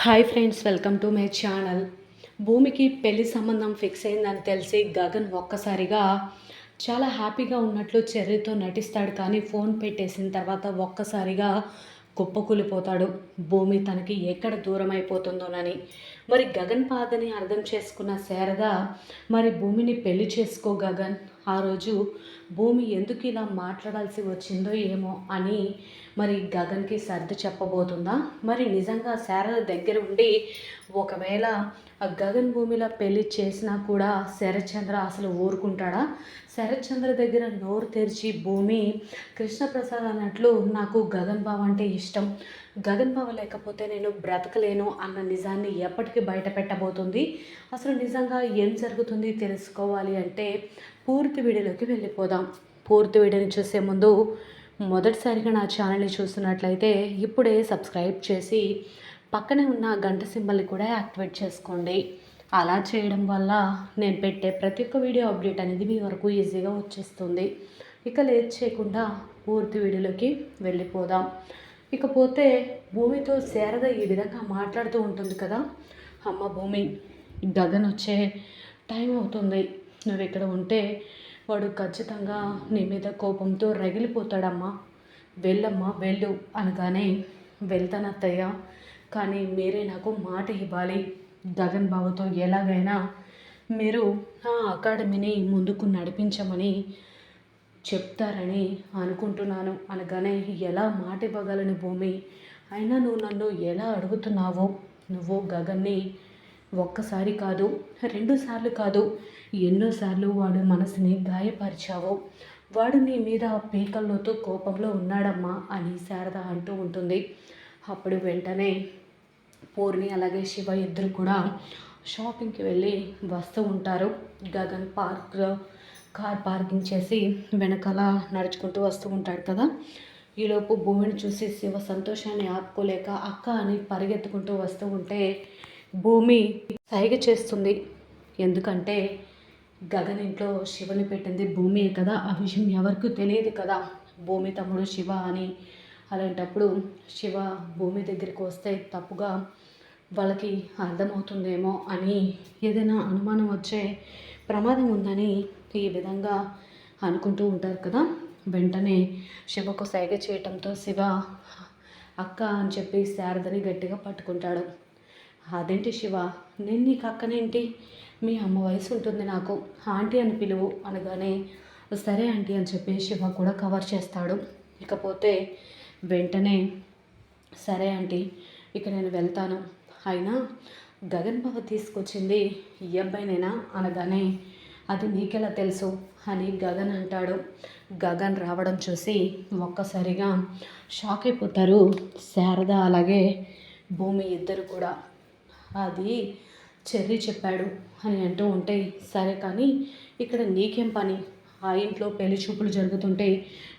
Hi friends, welcome to my channel. భూమికి పెళ్లి సంబంధం ఫిక్స్ అయిందని తెలిసి గగన్ ఒక్కసారిగా చాలా హ్యాపీగా ఉన్నట్లు చెర్రీతో నటిస్తాడు. కానీ ఫోన్ పెట్టేసిన తర్వాత ఒక్కసారిగా కుప్పకూలిపోతాడు. భూమి తనకి ఎక్కడ దూరం అయిపోతుందోనని. మరి గగన్ బాధని అర్థం చేసుకున్న శారద మరి భూమిని పెళ్లి చేసుకో గగన్, ఆ రోజు భూమి ఎందుకు ఇలా మాట్లాడాల్సి వచ్చిందో ఏమో అని మరి గగన్కి సర్ది చెప్పబోతుందా? మరి నిజంగా శారద దగ్గర ఉండి ఒకవేళ గగన్ భూమిలో పెళ్లి చేసినా కూడా శరత్చంద్ర అసలు ఊరుకుంటాడా? శరత్చంద్ర దగ్గర నోరు తెరిచి భూమి కృష్ణప్రసాద్ అన్నట్లు నాకు గగన్ బావ అంటే ఇష్టం, గగన్ బావ లేకపోతే నేను బ్రతకలేను అన్న నిజాన్ని ఎప్పటికీ బయట పెట్టబోతుంది. అసలు నిజంగా ఏం జరుగుతుంది తెలుసుకోవాలి అంటే పూర్తి వీడియోలోకి వెళ్ళిపోదాం. పూర్తి వీడియోని చూసే ముందు మొదటిసారిగా నా ఛానల్ని చూస్తున్నట్లయితే ఇప్పుడే సబ్స్క్రైబ్ చేసి పక్కనే ఉన్న గంట సింబల్ని కూడా యాక్టివేట్ చేసుకోండి. అలా చేయడం వల్ల నేను పెట్టే ప్రతి ఒక్క వీడియో అప్డేట్ అనేది మీ వరకు ఈజీగా వచ్చేస్తుంది. ఇక లేట్ చేయకుండా పూర్తి వీడియోలోకి వెళ్ళిపోదాం. ఇకపోతే భూమితో శారద ఈ విధంగా మాట్లాడుతూ ఉంటుంది కదా. అమ్మ భూమి, గగన్ వచ్చే టైం అవుతుంది, నువ్వు ఇక్కడ ఉంటే వాడు ఖచ్చితంగా నీ మీద కోపంతో రగిలిపోతాడమ్మా, వెళ్ళమ్మా వెళ్ళు అనగానే వెళ్తానత్తయ్య, కానీ మీరే నాకు మాట ఇవ్వాలి, గగన్ బాబుతో ఎలాగైనా మీరు ఆ అకాడమీని ముందుకు నడిపించమని చెప్తారని అనుకుంటున్నాను అనగానే ఎలా మాట ఇవ్వగలను భూమి, అయినా నువ్వు నన్ను ఎలా అడుగుతున్నావో, నువ్వు గగన్ని ఒక్కసారి కాదు, 2 సార్లు కాదు, ఎన్నోసార్లు వాడు మనసుని గాయపరిచావు, వాడు నీ మీద పీకల్లోతో కోపంలో ఉన్నాడమ్మా అని శారద అంటూ ఉంటుంది. అప్పుడు వెంటనే పూర్ణి అలాగే శివ ఇద్దరు కూడా షాపింగ్కి వెళ్ళి వస్తూ ఉంటారు. గగన్ కార్ పార్కింగ్ చేసి వెనకాల నడుచుకుంటూ వస్తూ ఉంటాడు కదా. ఈలోపు భూమిని చూసి శివ సంతోషాన్ని ఆపుకోలేక అక్క అని పరిగెత్తుకుంటూ వస్తూ ఉంటే భూమి సైగ చేస్తుంది. ఎందుకంటే గగన్ ఇంట్లో శివని పెట్టింది భూమియే కదా, ఆ విషయం ఎవరికీ తెలియదు కదా, భూమి తమ్ముడు శివ అని. అలాంటప్పుడు శివ భూమి దగ్గరికి వస్తే తప్పుగా వాళ్ళకి అర్థమవుతుందేమో అని, ఏదైనా అనుమానం వచ్చే ప్రమాదం ఉందని ఈ విధంగా అనుకుంటూ ఉంటారు కదా. వెంటనే శివకు సైగ చేయటంతో శివ అక్క అని చెప్పి శారదని గట్టిగా పట్టుకుంటాడు. అదేంటి శివ, నేను నీకు అక్కనేంటి, మీ అమ్మ వయసు ఉంటుంది నాకు, ఆంటీ అని పిలువు అనగానే సరే ఆంటీ అని చెప్పి శివ కూడా కవర్ చేస్తాడు. ఇకపోతే వెంటనే సరే ఆంటీ, ఇక నేను వెళ్తాను, అయినా గగన్ బావ తీసుకొచ్చింది ఈ అబ్బాయినేనా అనగానే అది నీకెలా తెలుసు అని గగన్ అంటాడు. గగన్ రావడం చూసి ఒక్కసారిగా షాక్ అయిపోతారు శారద అలాగే భూమి ఇద్దరు కూడా. అది చెర్రీ చెప్పాడు అని అంటూ ఉంటే సరే కానీ ఇక్కడ నీకేం పని, ఆ ఇంట్లో పెళ్లి చూపులు జరుగుతుంటే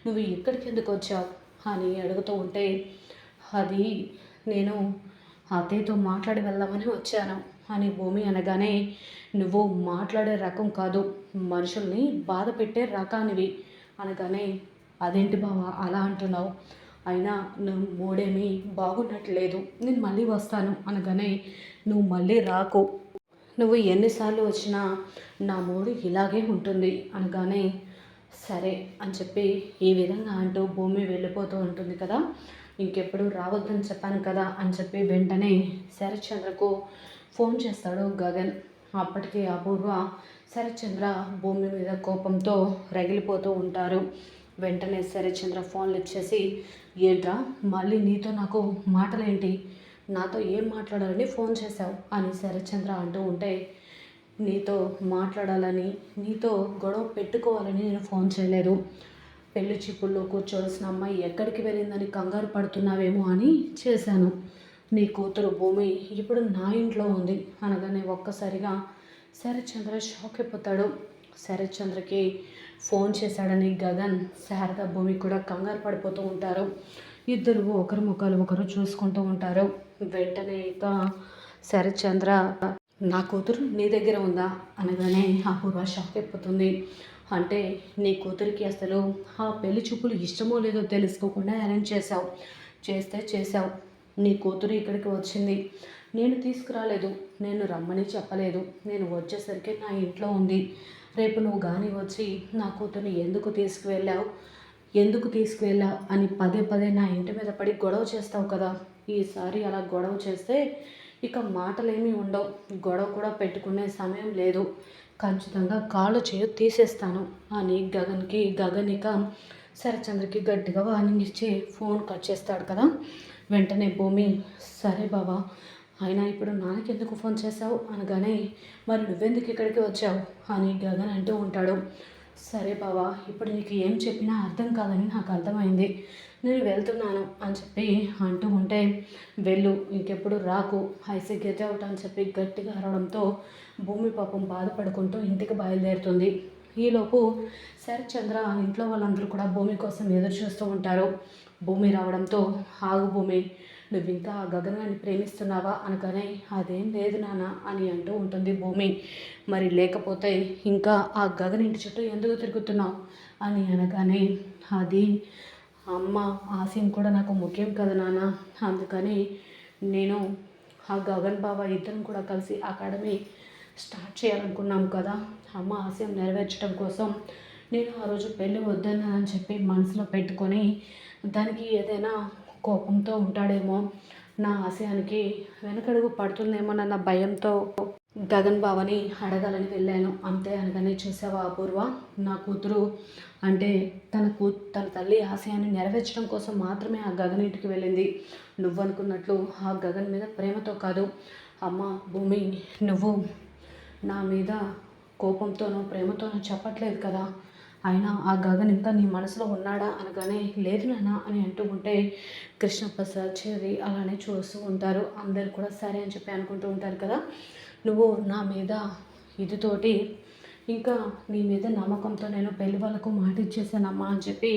నువ్వు ఇక్కడికి ఎందుకు వచ్చావు అని అడుగుతూ ఉంటే అది నేను అత్తయ్యతో మాట్లాడి వెళ్దామని వచ్చాను అని భూమి అనగానే నువ్వు మాట్లాడే రకం కాదు, మనుషుల్ని బాధ పెట్టే రకానివి అనగానే అదేంటి బావ అలా అంటున్నావు, అయినా నువ్వు మూడేమీ బాగున్నట్లేదు, నేను మళ్ళీ వస్తాను అనగానే నువ్వు మళ్ళీ రాకు, నువ్వు ఎన్నిసార్లు వచ్చినా నా మూడు ఇలాగే ఉంటుంది అనగానే సరే అని చెప్పి ఈ విధంగా అంటూ భూమి వెళ్ళిపోతూ ఉంటుంది కదా. ఇంకెప్పుడు రావద్దని చెప్పాను కదా అని చెప్పి వెంటనే శరత్చంద్రకు ఫోన్ చేస్తాడు గగన్. అప్పటికి అపూర్వ శరత్చంద్ర భూమి మీద కోపంతో రగిలిపోతూ ఉంటారు. వెంటనే శరత్చంద్ర ఫోన్లు ఇచ్చేసి ఏంట్రా మళ్ళీ నీతో నాకు మాటలేంటి, నాతో ఏం మాట్లాడాలని ఫోన్ చేశావు అని శరత్చంద్ర అంటూ ఉంటే నీతో మాట్లాడాలని, నీతో గొడవ పెట్టుకోవాలని నేను ఫోన్ చేయలేదు, పెళ్లి చిప్పుల్లో కూర్చోవలసిన అమ్మాయి ఎక్కడికి వెళ్ళిందని కంగారు పడుతున్నావేమో అని చేశాను, నీ కూతురు భూమి ఇప్పుడు నా ఇంట్లో ఉంది అనగానే ఒక్కసారిగా శరత్చంద్ర షాక్ అయిపోతాడు. శరత్చంద్రకి ఫోన్ చేశాడని గగన్ శారద భూమి కూడా కంగారు పడిపోతూ ఉంటారు. ఇద్దరు ఒకరి ముఖాలు ఒకరు చూసుకుంటూ ఉంటారు. వెంటనే ఇక శరత్చంద్ర నా కూతురు నీ దగ్గర ఉందా అనగానే అపూర్వ షాక్ అయిపోతుంది. అంటే నీ కూతురికి అసలు ఆ పెళ్లి చూపులు ఇష్టమో లేదో తెలుసుకోకుండా అరేంజ్ చేసావు, చేస్తే చేసావు, నీ కూతురు ఇక్కడికి వచ్చింది, నేను తీసుకురాలేదు, నేను రమ్మని చెప్పలేదు, నేను వచ్చేసరికి నా ఇంట్లో ఉంది. రేపు నువ్వు కానీ వచ్చి నా కూతుర్ని ఎందుకు తీసుకువెళ్ళావు అని పదే పదే నా ఇంటి మీద పడి గొడవ చేస్తావు కదా. ఈసారి అలా గొడవ చేస్తే ఇక మాటలేమీ ఉండవు, గొడవ కూడా పెట్టుకునే సమయం లేదు, ఖచ్చితంగా కాళ్ళు చేయి తీసేస్తాను అని గగన్ ఇక శరత్చంద్రకి గట్టిగా వార్నింగ్ ఇచ్చి ఫోన్ కట్ చేస్తాడు కదా. వెంటనే భూమి, సరే బావా, అయినా ఇప్పుడు నాకెందుకు ఫోన్ చేశావు అనగానే, మరి నువ్వెందుకు ఇక్కడికి వచ్చావు అని గగన్ అంటూ ఉంటాడు. సరే బావా, ఇప్పుడు నీకు ఏం చెప్పినా అర్థం కాదని నాకు అర్థమైంది, నేను వెళ్తున్నాను అని చెప్పి అంటూ ఉంటే, వెళ్ళు, ఇంకెప్పుడు రాకు, ఐసీ గెట్ అవుట్ అని చెప్పి గట్టిగా అరవడంతో భూమి పాపం బాధపడుకుంటూ ఇంటికి బయలుదేరుతుంది. ఈలోపు శరత్చంద్ర ఇంట్లో వాళ్ళందరూ కూడా భూమి కోసం ఎదురు చూస్తూ ఉంటారు. భూమి రావడంతో, ఆగు భూమి, నువ్వు ఇంకా ఆ గగనాన్ని ప్రేమిస్తున్నావా అనగానే, అదేం లేదు నాన్న అని అంటూ ఉంటుంది భూమి. మరి లేకపోతే ఇంకా ఆ గగన్ ఇంటి చుట్టూ ఎందుకు తిరుగుతున్నావు అని అనగానే, అది అమ్మ ఆశయం కూడా నాకు ముఖ్యం కదా నాన్న, అందుకని నేను ఆ గగన్ బావ ఇద్దరం కూడా కలిసి అకాడమీ స్టార్ట్ చేయాలనుకున్నాం కదా, అమ్మ ఆశయం నెరవేర్చడం కోసం నేను ఆ రోజు పెళ్ళి వద్దన్నానని చెప్పి మనసులో పెట్టుకొని దానికి ఏదైనా కోపంతో ఉంటాడేమో, నా ఆశయానికి వెనకడుగు పడుతుందేమోనన్న భయంతో గగన్ బావని అడగాలని వెళ్ళాను అంతే అనగానే, చూసావా అపూర్వ, నా కూతురు అంటే తన తల్లి ఆశయాన్ని నెరవేర్చడం కోసం మాత్రమే ఆ గగన్ ఇంటికి వెళ్ళింది. నువ్వు అనుకున్నట్లు ఆ గగన్ మీద ప్రేమతో కాదు. అమ్మ భూమి, నువ్వు నా మీద కోపంతోనో ప్రేమతోనో చెప్పట్లేదు కదా, అయినా ఆ గగన్ ఇంకా నీ మనసులో ఉన్నాడా అనగానే, లేదు నాన్న అని అంటూ ఉంటే కృష్ణప్రసాద్ చెర్రి అలానే చూస్తూ ఉంటారు. అందరు కూడా సరే అని చెప్పి అనుకుంటూ ఉంటారు కదా. నువ్వు నా మీద ఇదితోటి ఇంకా నీ మీద నమ్మకంతో నేను పెళ్లి వాళ్ళకు మాట ఇచ్చేసానమ్మా అని చెప్పి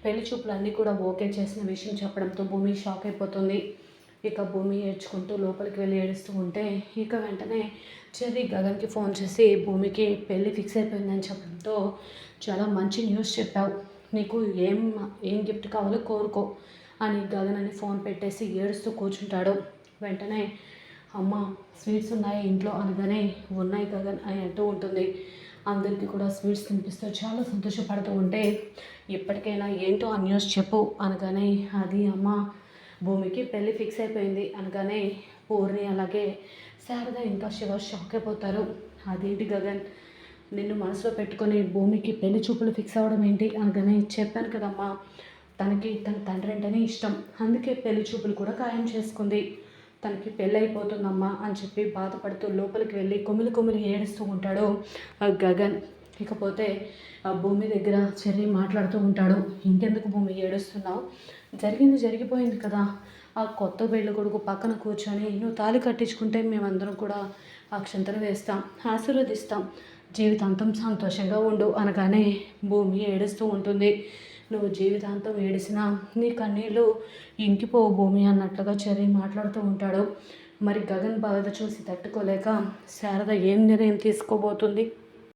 పెళ్లి చూపులన్నీ కూడా ఓకే చేసిన విషయం చెప్పడంతో భూమి షాక్ అయిపోతుంది. ఇక భూమి ఏడ్చుకుంటూ లోపలికి వెళ్ళి ఏడుస్తూ ఉంటే ఇక వెంటనే చెర్రి గగన్కి ఫోన్ చేసి, భూమికి పెళ్ళి ఫిక్స్ అయిపోయిందని చెప్పడంతో, చాలా మంచి న్యూస్ చెప్పావు, నీకు ఏం గిఫ్ట్ కావాలో కోరుకో అని గగన్ అని ఫోన్ పెట్టేసి ఏడుస్తూ కూర్చుంటాడు. వెంటనే అమ్మ స్వీట్స్ ఉన్నాయి ఇంట్లో అనగానే, ఉన్నాయి గగన్ అని అంటూ ఉంటుంది. అందరికీ కూడా స్వీట్స్ తినిపిస్తూ చాలా సంతోషపడుతూ ఉంటే, ఇప్పటికైనా ఏంటో ఆ న్యూస్ చెప్పు అనగానే, అది అమ్మ భూమికి పెళ్ళి ఫిక్స్ అయిపోయింది అనగానే పూర్ణి అలాగే శారద ఇంకా శివ షాక్ అయిపోతారు. అదేంటి గగన్, నిన్ను మనసులో పెట్టుకొని భూమికి పెళ్లి చూపులు ఫిక్స్ అవ్వడం ఏంటి అనగానే, చెప్పాను కదమ్మా, తనకి తన తండ్రి అంటేనే ఇష్టం, అందుకే పెళ్లి చూపులు కూడా ఖాయం చేసుకుంది, తనకి పెళ్ళి అయిపోతుందమ్మా అని చెప్పి బాధపడుతూ లోపలికి వెళ్ళి కొమిలి ఏడుస్తూ ఉంటాడు గగన్. ఇకపోతే ఆ భూమి దగ్గర చెర్రి మాట్లాడుతూ ఉంటాడు. ఇంకెందుకు భూమి ఏడుస్తున్నావు, జరిగింది జరిగిపోయింది కదా, ఆ కొత్త పెళ్ళి కొడుకు పక్కన కూర్చొని నువ్వు తాళి కట్టించుకుంటే మేమందరం కూడా అక్షంతలు వేస్తాం, ఆశీర్వదిస్తాం, జీవితాంతం సంతోషంగా ఉండు అనగానే భూమి ఏడుస్తూ ఉంటుంది. నువ్వు జీవితాంతం ఏడిసినా నీ కన్నీళ్ళు ఇంకిపోవు భూమి అన్నట్లుగా చెర్రి మాట్లాడుతూ ఉంటాడు. మరి గగన్ బాధ చూసి తట్టుకోలేక శారద ఏం నిర్ణయం తీసుకోబోతుంది?